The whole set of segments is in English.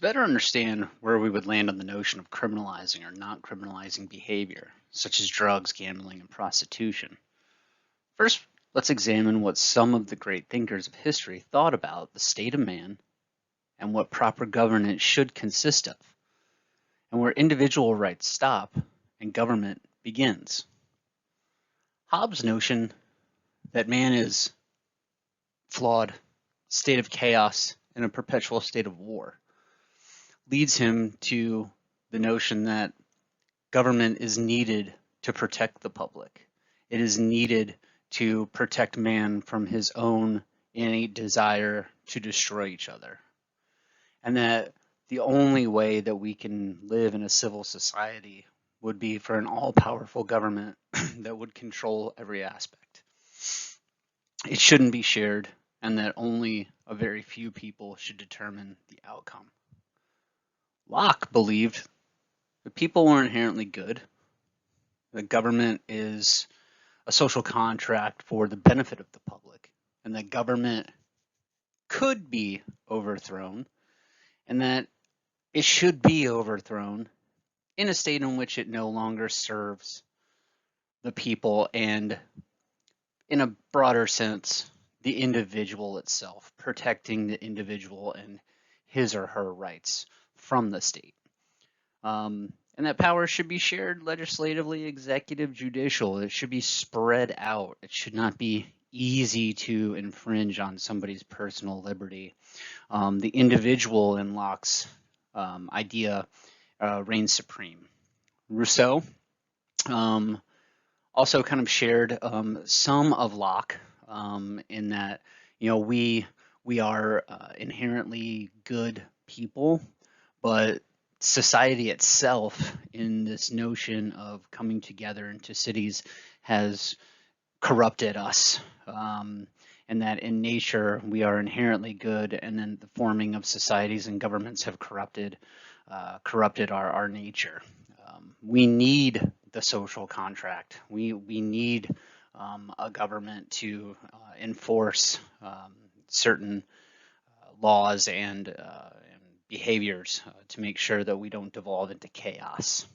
better understand where we would land on the notion of criminalizing or not criminalizing behavior, such as drugs, gambling, and prostitution, first, let's examine what some of the great thinkers of history thought about the state of man and what proper governance should consist of, and where individual rights stop and government begins. Hobbes' notion that man is flawed, state of chaos, in a perpetual state of war leads him to the notion that government is needed to protect the public. It is needed to protect man from his own innate desire to destroy each other. And that the only way that we can live in a civil society would be for an all-powerful government that would control every aspect. It shouldn't be shared, and that only a very few people should determine the outcome. Locke believed that people were inherently good. The government is a social contract for the benefit of the public, and that government could be overthrown, and that it should be overthrown in a state in which it no longer serves the people and, in a broader sense, the individual itself, protecting the individual and his or her rights from the state. And that power should be shared legislatively, executive, judicial. It should be spread out. It should not be easy to infringe on somebody's personal liberty. The individual in Locke's idea reigns supreme. Rousseau also kind of shared some of Locke in that, we are inherently good people, but society itself, in this notion of coming together into cities, has corrupted us, and that in nature we are inherently good, and then the forming of societies and governments have corrupted our nature. We need the social contract. We need a government to enforce certain laws and behaviors to make sure that we don't devolve into chaos.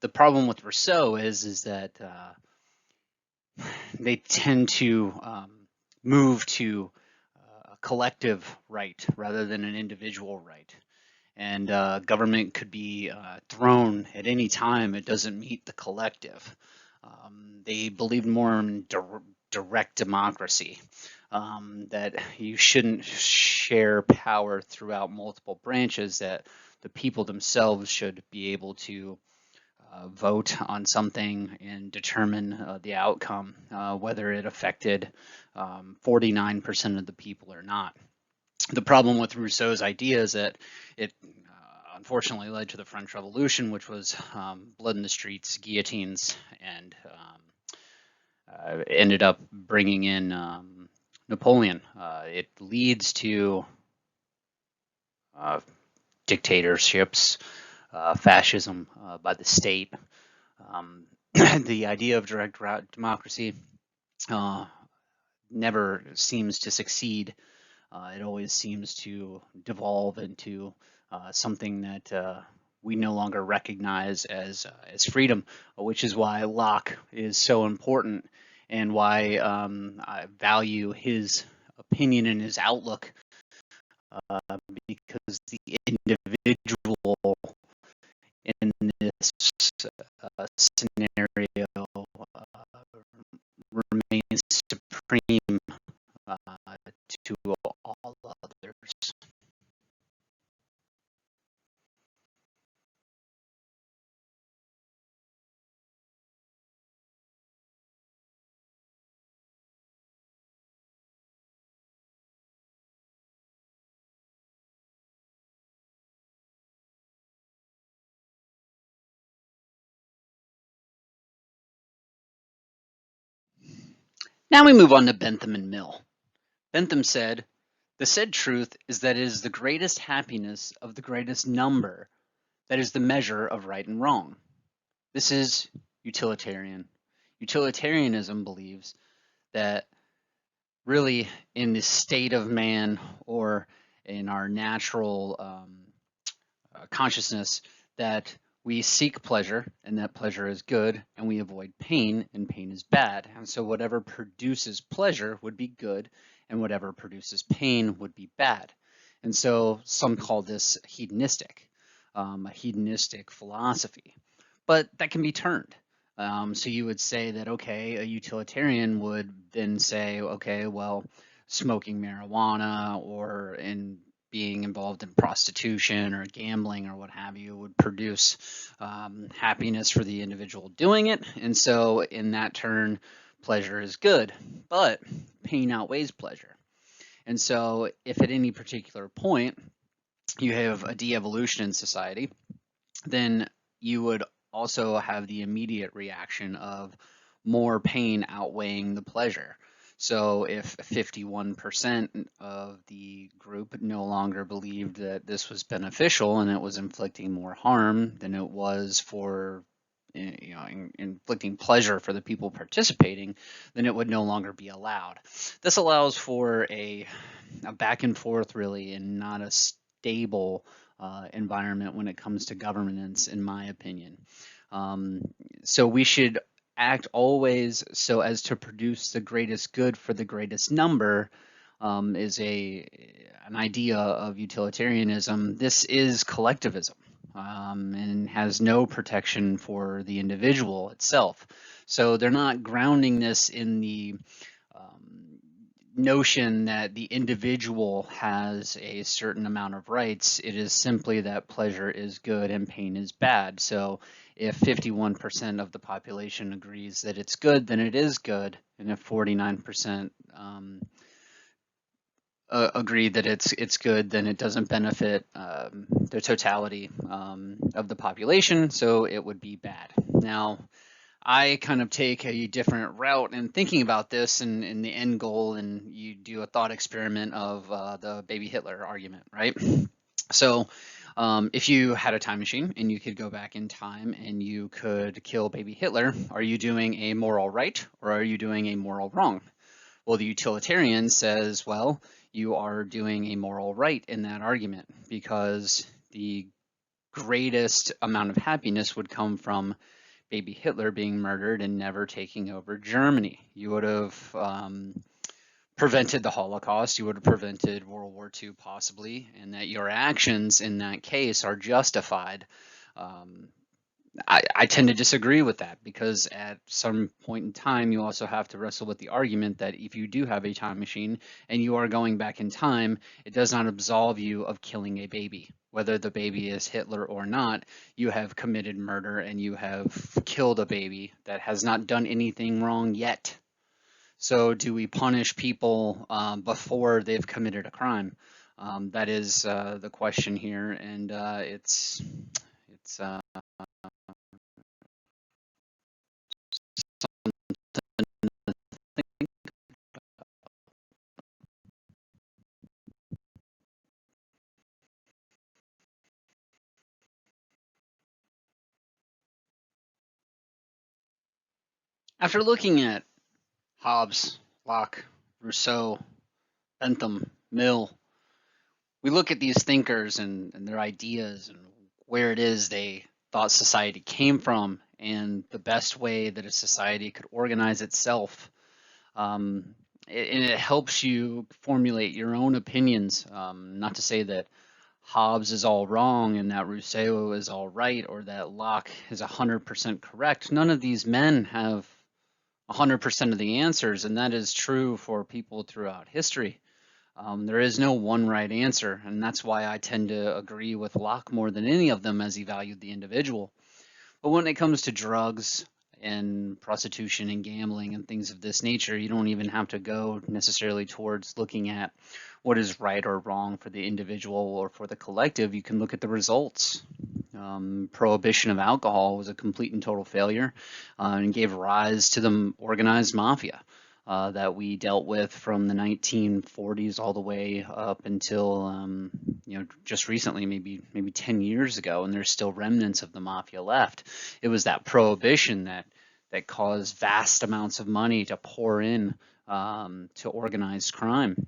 The problem with Rousseau is that they tend to move to a collective right rather than an individual right. And government could be thrown at any time it doesn't meet the collective. They believe more in direct democracy, that you shouldn't share power throughout multiple branches, that the people themselves should be able to vote on something and determine the outcome, whether it affected 49% of the people or not. The problem with Rousseau's idea is that it unfortunately led to the French Revolution, which was blood in the streets, guillotines, and ended up bringing in Napoleon. It leads to dictatorships, fascism by the state. The idea of direct democracy never seems to succeed. It always seems to devolve into something that we no longer recognize as freedom, which is why Locke is so important, and why I value his opinion and his outlook, because the individual in this scenario remains supreme to all others. Now we move on to Bentham and Mill. Bentham said, "The said truth is that it is the greatest happiness of the greatest number that is the measure of right and wrong." This is utilitarian. Utilitarianism believes that really in the state of man, or in our natural consciousness that we seek pleasure and that pleasure is good, and we avoid pain and pain is bad. And so whatever produces pleasure would be good, and whatever produces pain would be bad. And so some call this hedonistic, a hedonistic philosophy. But that can be turned. So you would say that, okay, a utilitarian would then say, okay, well, smoking marijuana or in being involved in prostitution or gambling or what have you would produce happiness for the individual doing it. And so in that turn, pleasure is good, but pain outweighs pleasure. And so if at any particular point you have a de-evolution in society, then you would also have the immediate reaction of more pain outweighing the pleasure. So if 51% of the group no longer believed that this was beneficial and it was inflicting more harm than it was for inflicting pleasure for the people participating, then it would no longer be allowed. This allows for a back and forth really, and not a stable environment when it comes to governance, in my opinion. So we should act always so as to produce the greatest good for the greatest number. Is an idea of utilitarianism. This is collectivism, and has no protection for the individual itself. So they're not grounding this in the notion that the individual has a certain amount of rights. It is simply that pleasure is good and pain is bad. So if 51% of the population agrees that it's good, then it is good. And if 49% agree that it's good, then it doesn't benefit the totality of the population, so it would be bad. Now, I kind of take a different route in thinking about this and the end goal, and you do a thought experiment of the baby Hitler argument, right? So if you had a time machine and you could go back in time and you could kill baby Hitler, are you doing a moral right or are you doing a moral wrong? Well, the utilitarian says, well, you are doing a moral right in that argument because the greatest amount of happiness would come from baby Hitler being murdered and never taking over Germany. You would have prevented the Holocaust, you would have prevented World War II possibly, and that your actions in that case are justified. I tend to disagree with that because at some point in time, you also have to wrestle with the argument that if you do have a time machine and you are going back in time, it does not absolve you of killing a baby. Whether the baby is Hitler or not, you have committed murder and you have killed a baby that has not done anything wrong yet. So do we punish people before they've committed a crime? That is the question here, and it's after looking at Hobbes, Locke, Rousseau, Bentham, Mill, we look at these thinkers and their ideas and where it is they thought society came from and the best way that a society could organize itself. And it helps you formulate your own opinions. Not to say that Hobbes is all wrong and that Rousseau is all right or that Locke is 100% correct. None of these men have 100% of the answers, and that is true for people throughout history. There is no one right answer, and that's why I tend to agree with Locke more than any of them as he valued the individual. But when it comes to drugs and prostitution and gambling and things of this nature, you don't even have to go necessarily towards looking at what is right or wrong for the individual or for the collective. You can look at the results. Prohibition of alcohol was a complete and total failure and gave rise to the organized mafia that we dealt with from the 1940s all the way up until just recently, maybe 10 years ago, and there's still remnants of the mafia left. It was that prohibition that caused vast amounts of money to pour in to organized crime.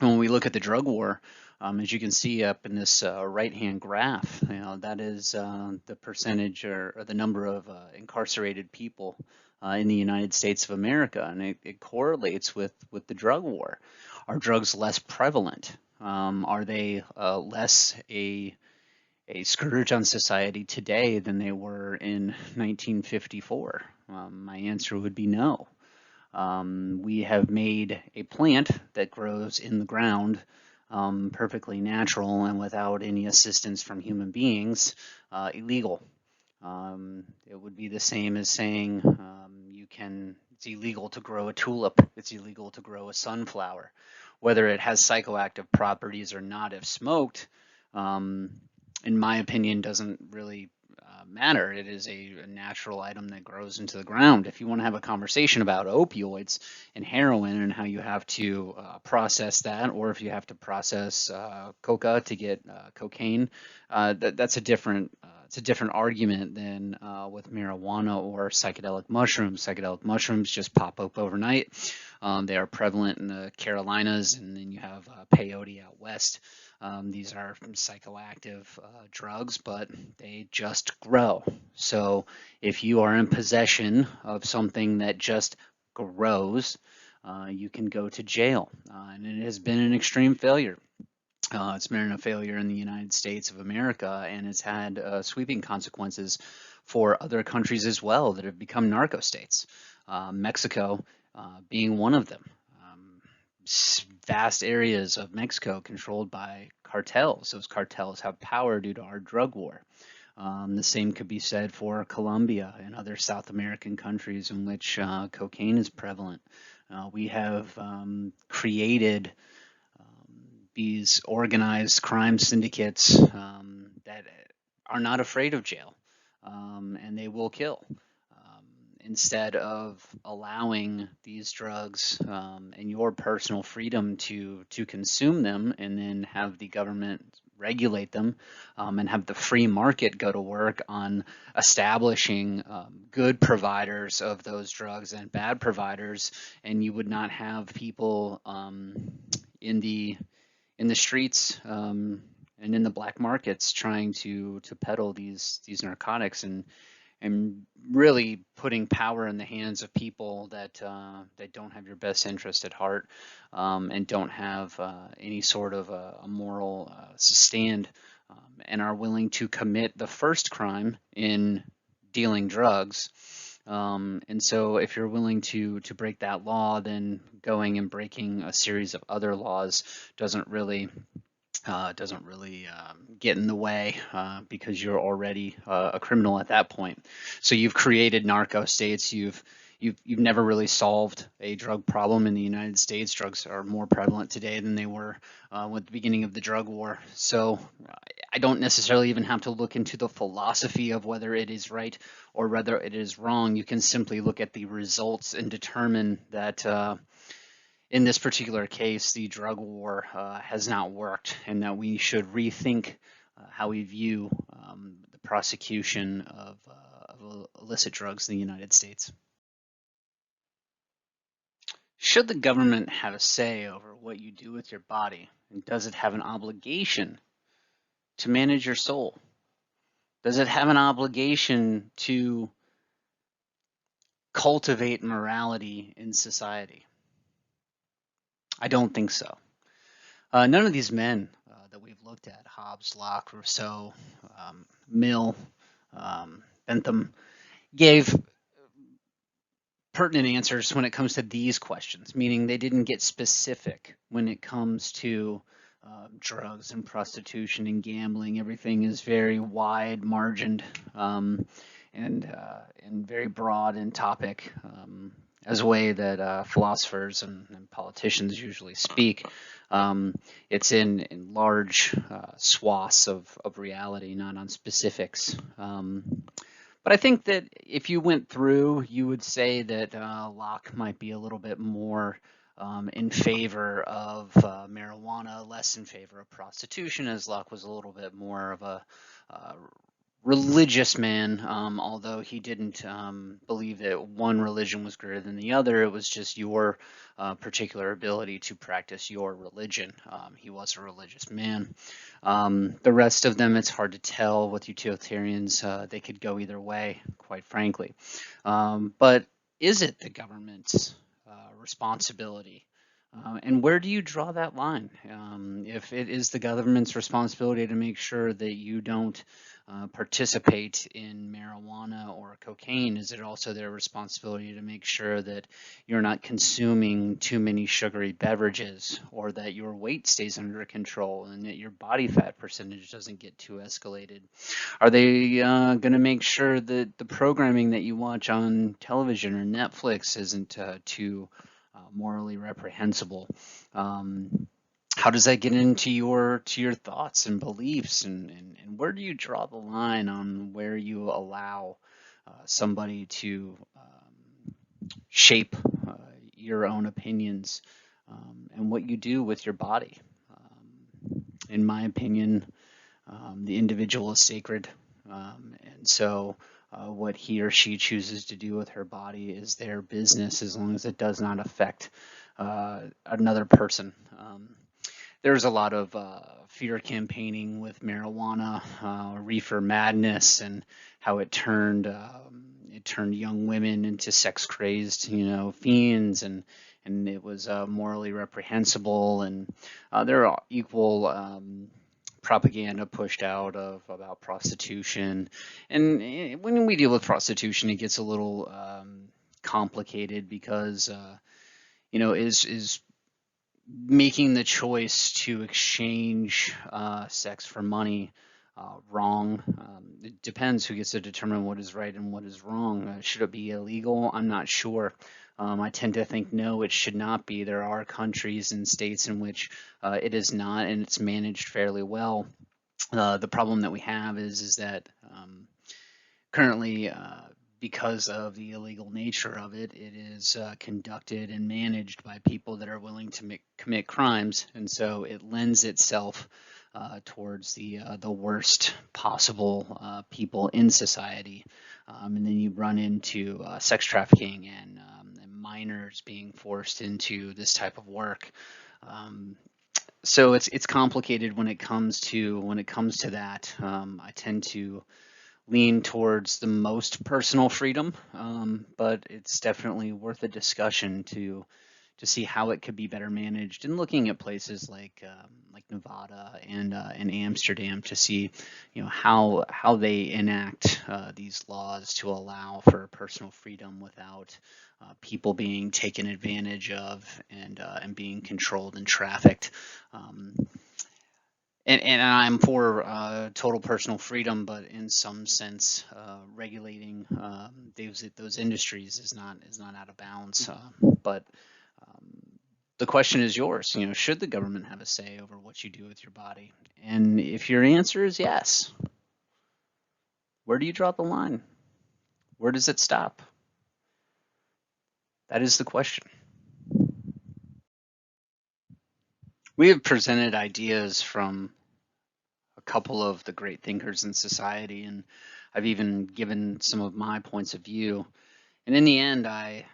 When we look at the drug war, As you can see up in this right-hand graph, that is the percentage or the number of incarcerated people in the United States of America, and it correlates with the drug war. Are drugs less prevalent? Are they less a scourge on society today than they were in 1954? My answer would be no. We have made a plant that grows in the ground perfectly natural and without any assistance from human beings illegal. It would be the same as saying it's illegal to grow a tulip, it's illegal to grow a sunflower. Whether it has psychoactive properties or not, if smoked, in my opinion, doesn't really matter. It is a natural item that grows into the ground. If you want to have a conversation about opioids and heroin and how you have to process that, or if you have to process coca to get cocaine, that's a different it's a different argument than with marijuana or psychedelic mushrooms. Psychedelic mushrooms just pop up overnight. They are prevalent in the Carolinas, and then you have peyote out west. These are psychoactive drugs, but they just grow. So if you are in possession of something that just grows, you can go to jail. And it has been an extreme failure. It's been a failure in the United States of America, and it's had sweeping consequences for other countries as well that have become narco states. Mexico being one of them. Vast areas of Mexico controlled by cartels. Those cartels have power due to our drug war. The same could be said for Colombia and other South American countries in which cocaine is prevalent. We have created these organized crime syndicates that are not afraid of jail, and they will kill. Instead of allowing these drugs and your personal freedom to consume them and then have the government regulate them and have the free market go to work on establishing good providers of those drugs and bad providers, and you would not have people in the streets and in the black markets trying to peddle these narcotics and really putting power in the hands of people that don't have your best interest at heart and don't have any sort of a moral stand and are willing to commit the first crime in dealing drugs. And so if you're willing to break that law, then going and breaking a series of other laws doesn't really get in the way because you're already a criminal at that point. So you've created narco states. You've never really solved a drug problem in the United States. Drugs are more prevalent today than they were with the beginning of the drug war. So I don't necessarily even have to look into the philosophy of whether it is right or whether it is wrong. You can simply look at the results and determine that in this particular case, the drug war has not worked, and that we should rethink how we view the prosecution of illicit drugs in the United States. Should the government have a say over what you do with your body? And does it have an obligation to manage your soul? Does it have an obligation to cultivate morality in society? I don't think so. None of these men that we've looked at, Hobbes, Locke, Rousseau, Mill, Bentham, gave pertinent answers when it comes to these questions, meaning they didn't get specific when it comes to drugs and prostitution and gambling. Everything is very wide margined and very broad in topic, as a way that philosophers and politicians usually speak. It's in large swaths of reality, not on specifics. But I think that if you went through, you would say that Locke might be a little bit more in favor of marijuana, less in favor of prostitution, as Locke was a little bit more of a religious man, although he didn't believe that one religion was greater than the other. It was just your particular ability to practice your religion. He was a religious man. The rest of them, it's hard to tell. With utilitarians, they could go either way, quite frankly. But is it the government's responsibility? And where do you draw that line? If it is the government's responsibility to make sure that you don't participate in marijuana or cocaine, is it also their responsibility to make sure that you're not consuming too many sugary beverages, or that your weight stays under control and that your body fat percentage doesn't get too escalated? Are they going to make sure that the programming that you watch on television or Netflix isn't too morally reprehensible? How does that get into your thoughts and beliefs, and where do you draw the line on where you allow somebody to shape your own opinions, and what you do with your body? In my opinion, the individual is sacred, and so what he or she chooses to do with her body is their business, as long as it does not affect another person. There's a lot of fear campaigning with marijuana, reefer madness, and how it turned young women into sex crazed, fiends, and it was morally reprehensible. And there are equal propaganda pushed out about prostitution. And when we deal with prostitution, it gets a little complicated, because is making the choice to exchange sex for money wrong? It depends who gets to determine what is right and what is wrong. Should it be illegal? I'm not sure. I tend to think no, it should not be. There are countries and states in which it is not, and it's managed fairly well. The problem that we have is that currently, because of the illegal nature of it, it is conducted and managed by people that are willing to commit crimes, and so it lends itself towards the worst possible people in society. And then you run into sex trafficking and minors being forced into this type of work. So it's complicated when it comes to that. I tend to lean towards the most personal freedom, but it's definitely worth a discussion to see how it could be better managed, and looking at places like Nevada and Amsterdam to see how they enact these laws to allow for personal freedom without people being taken advantage of and being controlled and trafficked. And I'm for total personal freedom, but in some sense, regulating those industries is not out of bounds. But the question is yours. Should the government have a say over what you do with your body? And if your answer is yes, where do you draw the line? Where does it stop? That is the question. We have presented ideas from a couple of the great thinkers in society, and I've even given some of my points of view. And in the end, I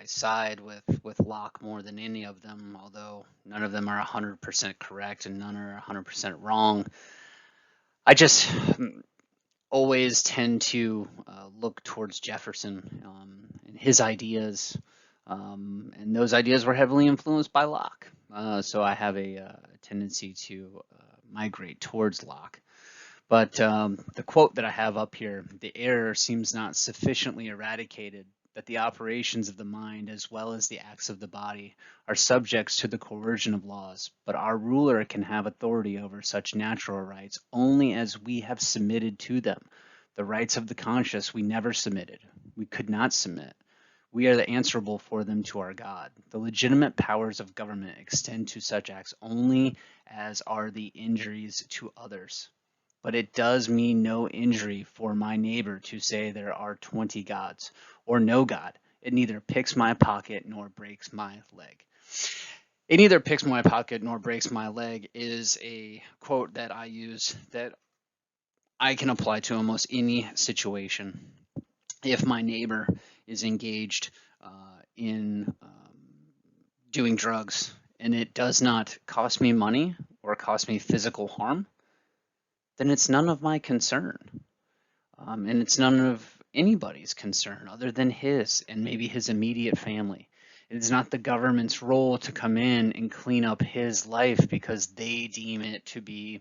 side with Locke more than any of them, although none of them are 100% correct and none are 100% wrong. I just always tend to look towards Jefferson and his ideas, and those ideas were heavily influenced by Locke. So I have a tendency to migrate towards Locke. But the quote that I have up here: the error seems not sufficiently eradicated that the operations of the mind as well as the acts of the body are subjects to the coercion of laws, but our ruler can have authority over such natural rights only as we have submitted to them. The rights of the conscious we never submitted. We could not submit. We are answerable for them to our God. The legitimate powers of government extend to such acts only as are the injuries to others. But it does me no injury for my neighbor to say there are 20 gods, or no God. It neither picks my pocket nor breaks my leg. It neither picks my pocket nor breaks my leg is a quote that I use that I can apply to almost any situation. If my neighbor is engaged in doing drugs and it does not cost me money or cost me physical harm, then it's none of my concern. And it's none of anybody's concern other than his and maybe his immediate family. It is not the government's role to come in and clean up his life because they deem it to be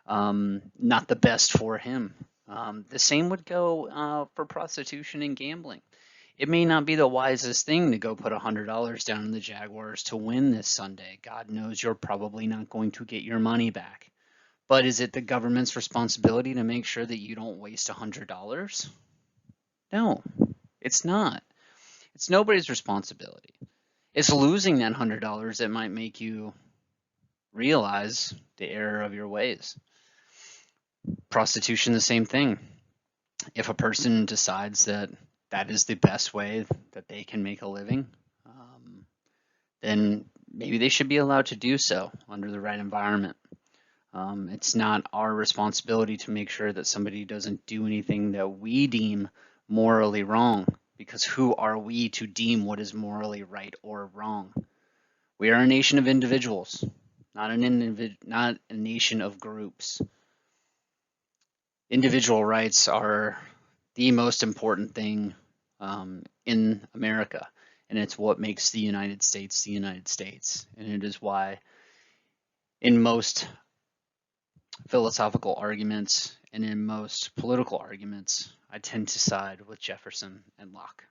not the best for him. The same would go for prostitution and gambling. It may not be the wisest thing to go put $100 down in the Jaguars to win this Sunday. God knows you're probably not going to get your money back. But is it the government's responsibility to make sure that you don't waste $100? No, it's not. It's nobody's responsibility. It's losing that $100 that might make you realize the error of your ways. Prostitution, the same thing. If a person decides that that is the best way that they can make a living, then maybe they should be allowed to do so under the right environment. It's not our responsibility to make sure that somebody doesn't do anything that we deem morally wrong, because who are we to deem what is morally right or wrong? We are a nation of individuals, not a nation of groups. Individual rights are the most important thing in America, and it's what makes the United States the United States. And it is why in most philosophical arguments and in most political arguments, I tend to side with Jefferson and Locke.